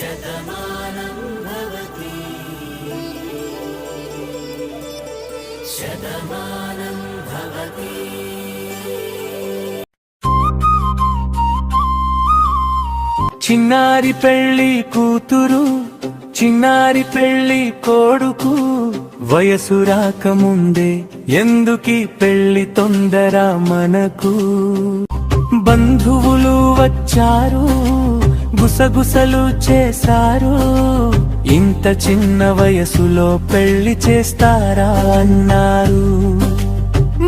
శతమానం భవతి శతమానం భవతి. చిన్నారి పెళ్లి కూతురు చిన్నారి పెళ్లి కొడుకు వయసు రాకముందే ఎందుకీ పెళ్లి తొందర మనకు. బంధువులు వచ్చారు గుసగుసలు చేశారు, ఇంత చిన్న వయసులో పెళ్లి చేస్తారా అన్నారు.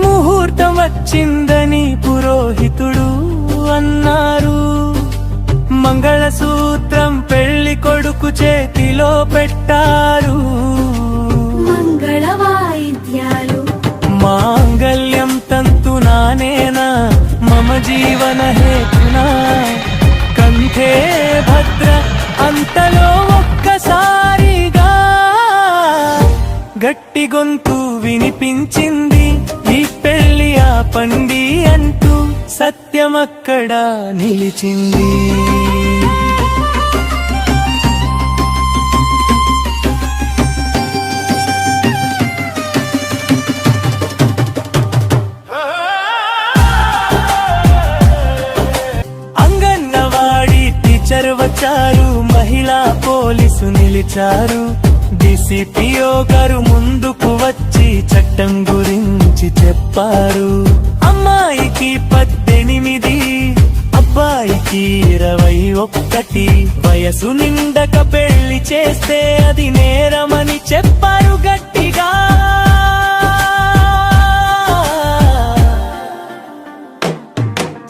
ముహూర్తం వచ్చిందని పురోహితుడు అన్నారు. మంగళసూత్రం పెళ్లి కొడుకు చేతిలో పెట్టారు. మంగళ వాయిద్యాలు మాంగళ్యం తంతునానేనా మమ జీవన హేతునా కంఠే భద్ర. అంతలో ఒక్కసారిగా గట్టి గొంతు వినిపించింది, ఈ పెళ్లి ఆపండి అంటూ సత్యమక్కడ నిలిచింది. వచ్చారు, మహిళా పోలీసు నిలిచారు. డిసిపిఓ గారు ముందుకు వచ్చి చట్టం గురించి చెప్పారు. అమ్మాయికి 18, అబ్బాయికి 21. వయసు నిండక పెళ్లి చేస్తే అది నేరమని చెప్పారు గట్టిగా.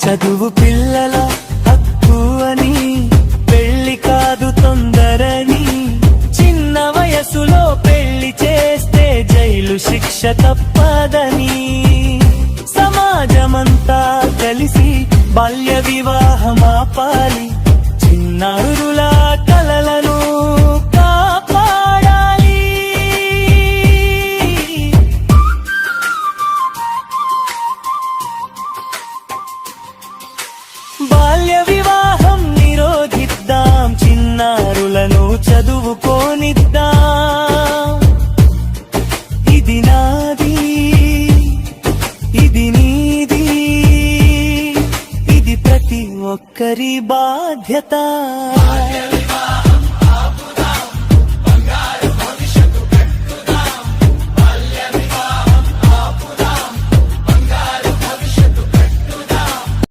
చదువు పిల్లల హక్కు అని, పెళ్లి కాదు తొందరని, చిన్న వయసులో పెళ్లి చేస్తే జైలు శిక్ష తప్పదని. సమాజమంతా కలిసి బాల్య వివాహం ఆపాలి, చిన్నారుల కలలను కాపాడాలి. బాల్య వివాహం నిరోధిద్దాం, చిన్నారులను చదువుకోనిద్దాం. ఇది నాది, ఇది నీది, ఇది ప్రతి ఒక్కరి బాధ్యత.